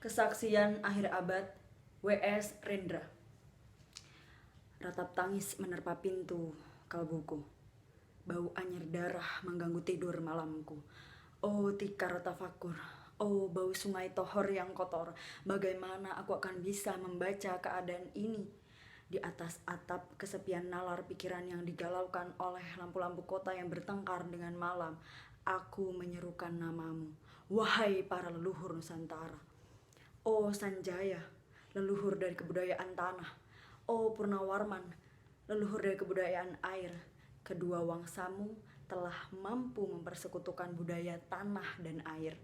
Kesaksian akhir abad W.S. Rendra. Ratap tangis menerpa pintu kalbuku. Bau anyir darah mengganggu tidur malamku. Oh tikar tafakur, oh bau sungai tohor yang kotor. Bagaimana aku akan bisa membaca keadaan ini? Di atas atap kesepian nalar pikiran yang digalaukan oleh lampu-lampu kota yang bertengkar dengan malam. Aku menyerukan namamu, wahai para leluhur Nusantara. Oh Sanjaya, leluhur dari kebudayaan tanah. Oh Purnawarman, leluhur dari kebudayaan air. Kedua wangsamu telah mampu mempersekutukan budaya tanah dan air.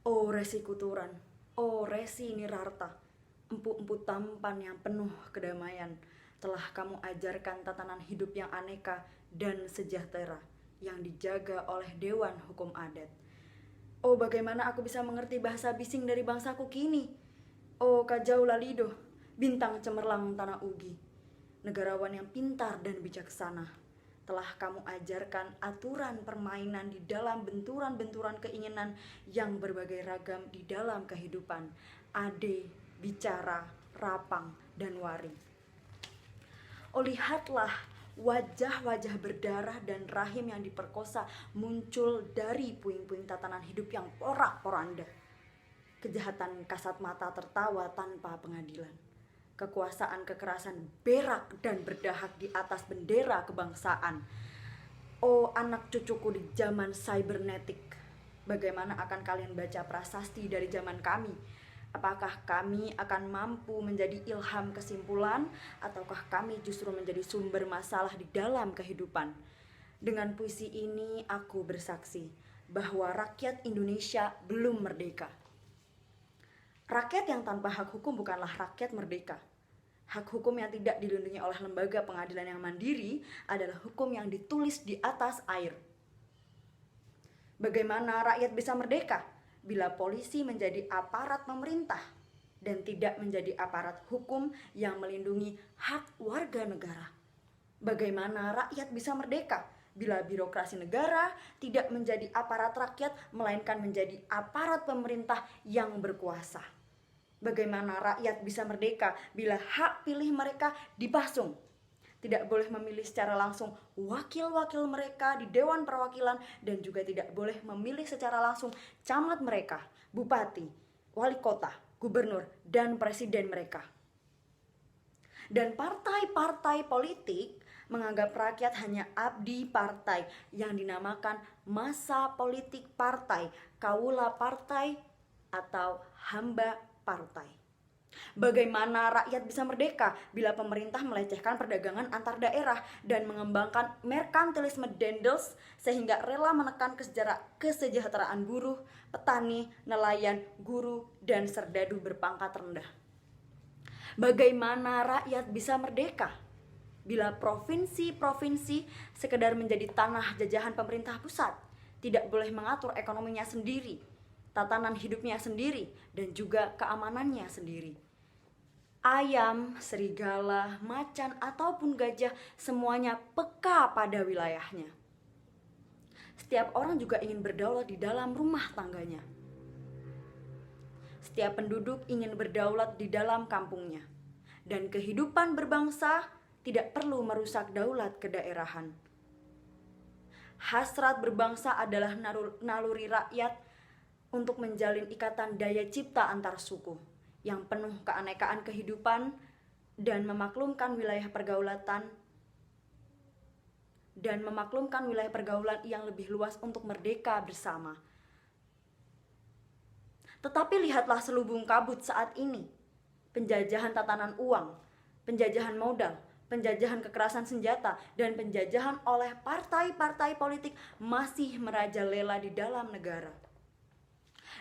Oh Resi Kuturan, oh Resi Nirarta, empu-empu tampan yang penuh kedamaian, telah kamu ajarkan tatanan hidup yang aneka dan sejahtera yang dijaga oleh Dewan Hukum Adat. Oh bagaimana aku bisa mengerti bahasa bising dari bangsaku kini? Oh Kajau Lalido, bintang cemerlang tanah Ugi, negarawan yang pintar dan bijaksana, telah kamu ajarkan aturan permainan di dalam benturan-benturan keinginan yang berbagai ragam di dalam kehidupan, ade, bicara, rapang, dan wari. Oh lihatlah, wajah-wajah berdarah dan rahim yang diperkosa muncul dari puing-puing tatanan hidup yang porak-poranda. Kejahatan kasat mata tertawa tanpa pengadilan. Kekuasaan kekerasan berak dan berdahak di atas bendera kebangsaan. Oh anak cucuku di zaman cybernetik, bagaimana akan kalian baca prasasti dari zaman kami? Apakah kami akan mampu menjadi ilham kesimpulan, ataukah kami justru menjadi sumber masalah di dalam kehidupan? Dengan puisi ini aku bersaksi bahwa rakyat Indonesia belum merdeka. Rakyat yang tanpa hak hukum bukanlah rakyat merdeka. Hak hukum yang tidak dilindungi oleh lembaga pengadilan yang mandiri adalah hukum yang ditulis di atas air. Bagaimana rakyat bisa merdeka bila polisi menjadi aparat pemerintah dan tidak menjadi aparat hukum yang melindungi hak warga negara? Bagaimana rakyat bisa merdeka bila birokrasi negara tidak menjadi aparat rakyat melainkan menjadi aparat pemerintah yang berkuasa? Bagaimana rakyat bisa merdeka bila hak pilih mereka dipasung? Tidak boleh memilih secara langsung wakil-wakil mereka di Dewan Perwakilan dan juga tidak boleh memilih secara langsung camat mereka, bupati, wali kota, gubernur, dan presiden mereka. Dan partai-partai politik menganggap rakyat hanya abdi partai yang dinamakan massa politik partai, kaula partai, atau hamba partai. Bagaimana rakyat bisa merdeka bila pemerintah melecehkan perdagangan antar daerah dan mengembangkan merkantilisme dendels sehingga rela menekan kesejahteraan buruh, petani, nelayan, guru, dan serdadu berpangkat rendah? Bagaimana rakyat bisa merdeka bila provinsi-provinsi sekedar menjadi tanah jajahan pemerintah pusat, tidak boleh mengatur ekonominya sendiri, tatanan hidupnya sendiri, dan juga keamanannya sendiri? Ayam, serigala, macan, ataupun gajah semuanya peka pada wilayahnya. Setiap orang juga ingin berdaulat di dalam rumah tangganya. Setiap penduduk ingin berdaulat di dalam kampungnya. Dan kehidupan berbangsa tidak perlu merusak daulat kedaerahan. Hasrat berbangsa adalah naluri rakyat untuk menjalin ikatan daya cipta antar suku yang penuh keanekaan kehidupan dan memaklumkan wilayah pergaulan yang lebih luas untuk merdeka bersama. Tetapi lihatlah selubung kabut saat ini. Penjajahan tatanan uang, penjajahan modal, penjajahan kekerasan senjata, dan penjajahan oleh partai-partai politik masih merajalela di dalam negara.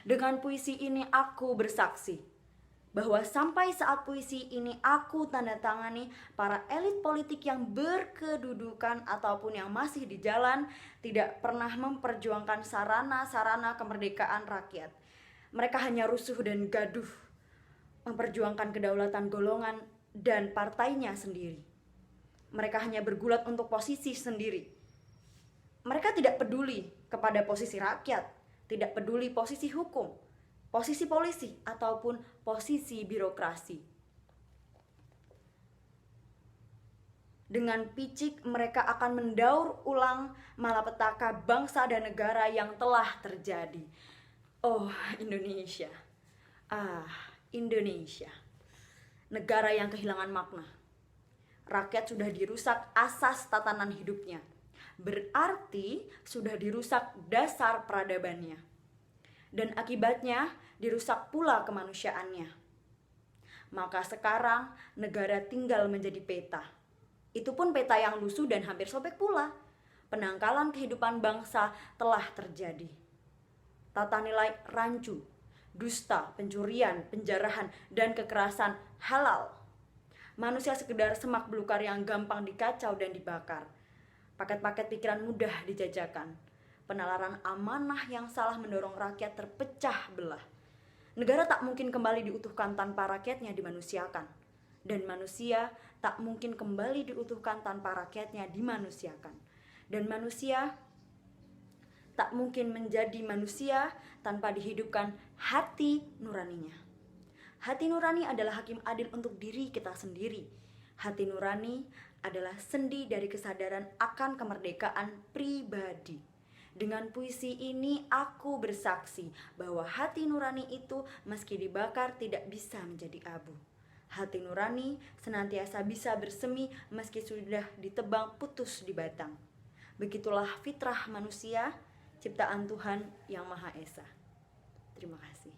Dengan puisi ini aku bersaksi bahwa sampai saat puisi ini aku tanda tangani, para elit politik yang berkedudukan ataupun yang masih di jalan tidak pernah memperjuangkan sarana-sarana kemerdekaan rakyat. Mereka hanya rusuh dan gaduh, memperjuangkan kedaulatan golongan dan partainya sendiri. Mereka hanya bergulat untuk posisi sendiri. Mereka tidak peduli kepada posisi rakyat, tidak peduli posisi hukum, posisi polisi ataupun posisi birokrasi. Dengan picik mereka akan mendaur ulang malapetaka bangsa dan negara yang telah terjadi. Oh, Indonesia. Ah, Indonesia. Negara yang kehilangan makna. Rakyat sudah dirusak asas tatanan hidupnya. Berarti sudah dirusak dasar peradabannya. Dan akibatnya dirusak pula kemanusiaannya. Maka sekarang negara tinggal menjadi peta. Itu pun peta yang lusuh dan hampir sobek pula. Penangkalan kehidupan bangsa telah terjadi. Tata nilai rancu, dusta, pencurian, penjarahan, dan kekerasan halal. Manusia sekedar semak belukar yang gampang dikacau dan dibakar. Paket-paket pikiran mudah dijajakan. Penalaran amanah yang salah mendorong rakyat terpecah belah. Negara tak mungkin kembali diutuhkan tanpa rakyatnya dimanusiakan. Dan manusia tak mungkin kembali diutuhkan tanpa rakyatnya dimanusiakan. Dan manusia tak mungkin menjadi manusia tanpa dihidupkan hati nuraninya. Hati nurani adalah hakim adil untuk diri kita sendiri. Hati nurani adalah sendi dari kesadaran akan kemerdekaan pribadi. Dengan puisi ini aku bersaksi bahwa hati nurani itu meski dibakar tidak bisa menjadi abu. Hati nurani senantiasa bisa bersemi meski sudah ditebang putus di batang. Begitulah fitrah manusia, ciptaan Tuhan Yang Maha Esa. Terima kasih.